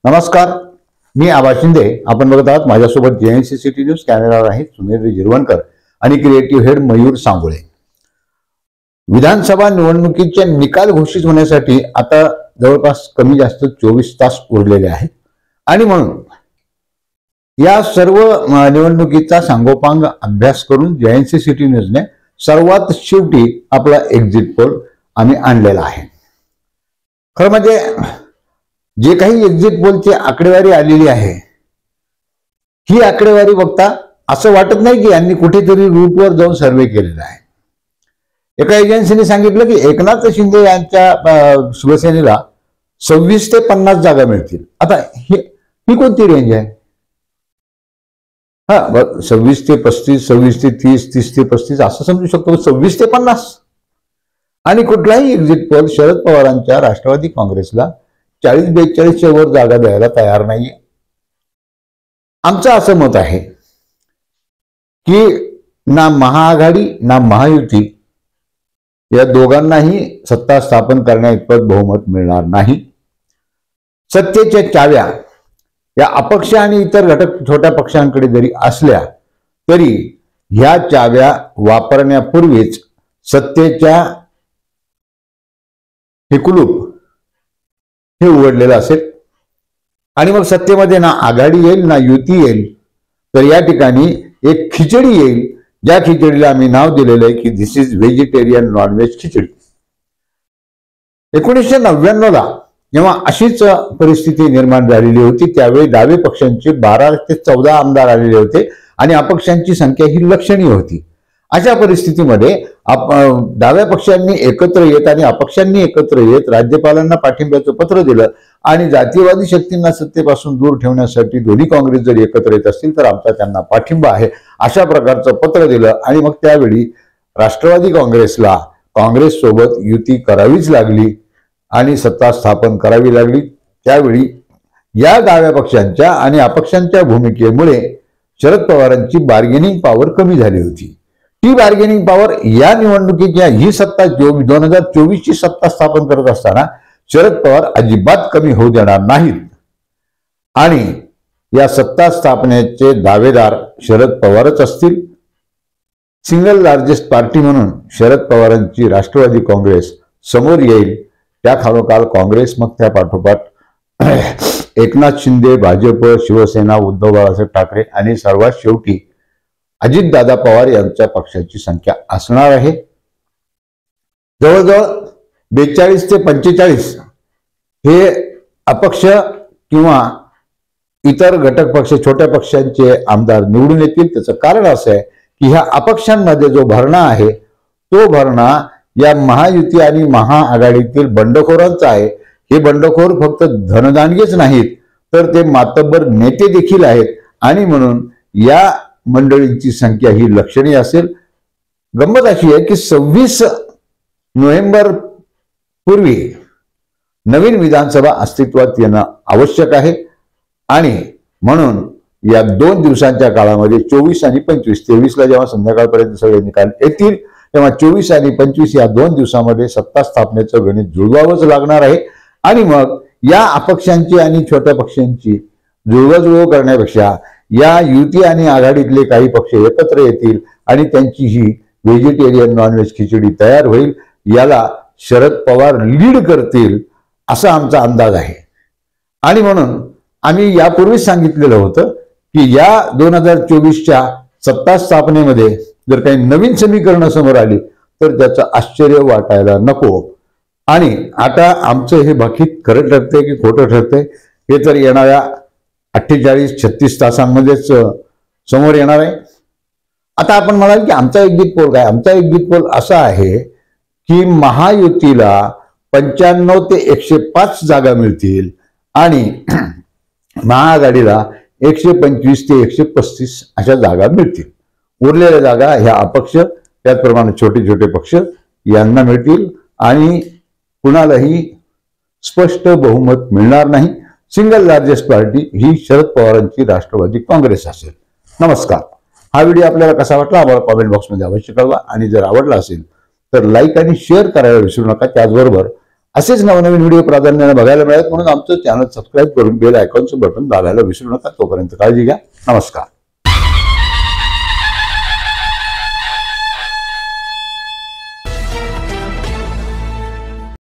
नमस्कार, मी आबा शिंदे. आपण बघत आहात माझ्यासोबत JNC सिटी न्यूज कॅमेरावर आहेत सुनील जिरवणकर आणि क्रिएटिव्ह हेड मयूर सांगोळे. विधानसभा निवडणुकीचे निकाल घोषित होण्यासाठी आता जवळपास कमी जास्त 24 तास उरलेले आहेत आणि म्हणून या सर्व निवडणुकीचा सांगोपांग अभ्यास करून JNC सिटी न्यूजने सर्वात शेवटी आपला एक्झिट पोल आम्ही आणलेला आहे. खरं म्हणजे जे काही एक्झिट पोलची आकडेवारी आलेली आहे ही आकडेवारी बघता असं वाटत नाही की यांनी कुठेतरी रूटवर जाऊन सर्वे केलेला आहे. एका एजन्सीने सांगितलं की एकनाथ शिंदे यांच्या शिवसेनेला 26 ते 50 जागा मिळतील. आता ही कोणती रेंज आहे? 26 ते 35, 26 ते 30, 30 ते 35 असं समजू शकतो. 26 ते 50 आणि कुठलाही एक्झिट पोल शरद पवारांच्या राष्ट्रवादी काँग्रेसला 40-42च्या वर जागा द्यायला तयार नाहीये. आमचं असं मत आहे की ना महाआघाडी ना महायुती या दोघांनाही सत्ता स्थापन करण्याइतपत बहुमत मिळणार नाही. सत्तेच्या चाव्या या अपक्ष आणि इतर घटक छोट्या पक्षांकडे जरी असल्या तरी ह्या चाव्या वापरण्यापूर्वीच सत्तेच्या हे कुलूप हे उघडलेलं असेल आणि मग सत्तेमध्ये ना आघाडी येईल ना युती येईल. तर या ठिकाणी एक खिचडी येईल, ज्या खिचडीला आम्ही नाव दिलेलं आहे की दिस इज व्हेजिटेरियन नॉनव्हेज खिचडी. 1999ला जेव्हा अशीच परिस्थिती निर्माण झालेली होती त्यावेळी डावे पक्षांचे 12 ते 14 आमदार आलेले होते आणि अपक्षांची संख्या ही लक्षणीय होती. अशा परिस्थितीमध्ये डाव्या पक्षांनी एकत्र येत आणि अपक्षांनी एकत्र येत राज्यपालांना पाठिंब्याचं पत्र दिलं आणि जातीयवादी शक्तींना सत्तेपासून दूर ठेवण्यासाठी दोन्ही काँग्रेस जर एकत्र येत असतील तर आमचा त्यांना पाठिंबा आहे अशा प्रकारचं पत्र दिलं. आणि मग त्यावेळी राष्ट्रवादी काँग्रेसला काँग्रेस सोबत युती करावीच लागली आणि सत्ता स्थापन करावी लागली. त्यावेळी या डाव्या पक्षांच्या आणि अपक्षांच्या भूमिकेमुळे शरद पवारांची बार्गेनिंग पॉवर कमी झाली होती. ही बार्गेनिंग पॉवर या निवडणुकीच्या ही सत्ता 2024ची सत्ता स्थापन करत असताना शरद पवार अजिबात कमी होऊ देणार नाहीत आणि या सत्ता स्थापनेचे दावेदार शरद पवारच असतील. सिंगल लार्जेस्ट पार्टी म्हणून शरद पवारांची राष्ट्रवादी काँग्रेस समोर येईल. त्या खालोखाल काँग्रेस, मग त्या पाठोपाठ एकनाथ शिंदे, भाजप, शिवसेना, उद्धव बाळासाहेब ठाकरे आणि सर्वात शेवटी अजितदादा पवार यांच्या पक्षाची संख्या असणार आहे. जवळजवळ 42 ते 45 हे अपक्ष किंवा इतर घटक पक्ष छोट्या पक्षांचे आमदार निवडून येतील. त्याचं कारण असं आहे की ह्या अपक्षांमध्ये जो भरणा आहे तो भरणा या महायुती आणि महाआघाडीतील बंडखोरांचा आहे. हे बंडखोर फक्त धनदानगेच नाहीत तर ते मातब्बर नेते देखील आहेत आणि म्हणून या मंडळींची संख्या ही लक्षणीय असेल. गंमत अशी आहे की 26 नोव्हेंबर पूर्वी नवीन विधानसभा अस्तित्वात येणं आवश्यक आहे आणि म्हणून या 2 दिवसांच्या काळामध्ये 24 आणि 25, 23ला जेव्हा संध्याकाळपर्यंत सगळे निकाल येतील तेव्हा 24 आणि 25 या 2 दिवसामध्ये सत्ता स्थापनेचं गणित जुळवावंच लागणार आहे. आणि मग या अपक्षांची आणि छोट्या पक्षांची जुळवाजुळव करण्यापेक्षा या युती आणि आघाडीतले काही पक्ष एकत्र येतील आणि त्यांची ही व्हेजिटेरियन नॉनव्हेज खिचडी तयार होईल. याला शरद पवार लीड करतील असा आमचा अंदाज आहे. आणि म्हणून आम्ही यापूर्वीच सांगितलेलं होतं की या 2024च्या सत्ता स्थापनेमध्ये जर काही नवीन समीकरणं समोर आली तर त्याचं आश्चर्य वाटायला नको. आणि आता आमचं हे बाकीत खरं ठरतंय की खोटं ठरतंय हे तर येणाऱ्या 48-36 तासांमध्येच समोर येणार आहे. आता आपण म्हणाल की आमचा एक्झिट पोल काय? आमचा एक्झिट पोल असा आहे की महायुतीला 95 ते 105 जागा मिळतील आणि महाआघाडीला 125 ते 135 अशा जागा मिळतील. उरलेल्या जागा ह्या अपक्ष त्याचप्रमाणे छोटे छोटे पक्ष यांना मिळतील आणि कुणालाही स्पष्ट बहुमत मिळणार नाही. सिंगल लार्जेस्ट पार्टी ही शरद पवारांची राष्ट्रवादी काँग्रेस असेल. नमस्कार. हा व्हिडिओ आपल्याला कसा वाटला आम्हाला कॉमेंट बॉक्समध्ये अवश्य कळवा आणि जर आवडला असेल तर लाईक आणि शेअर करायला विसरू नका. त्याचबरोबर असेच नवनवीन व्हिडिओ प्राधान्याने बघायला मिळत म्हणून आमचं चॅनल सबस्क्राईब करून बेल आयकॉनचं बटन दाबायला विसरू नका. तोपर्यंत काळजी घ्या. नमस्कार.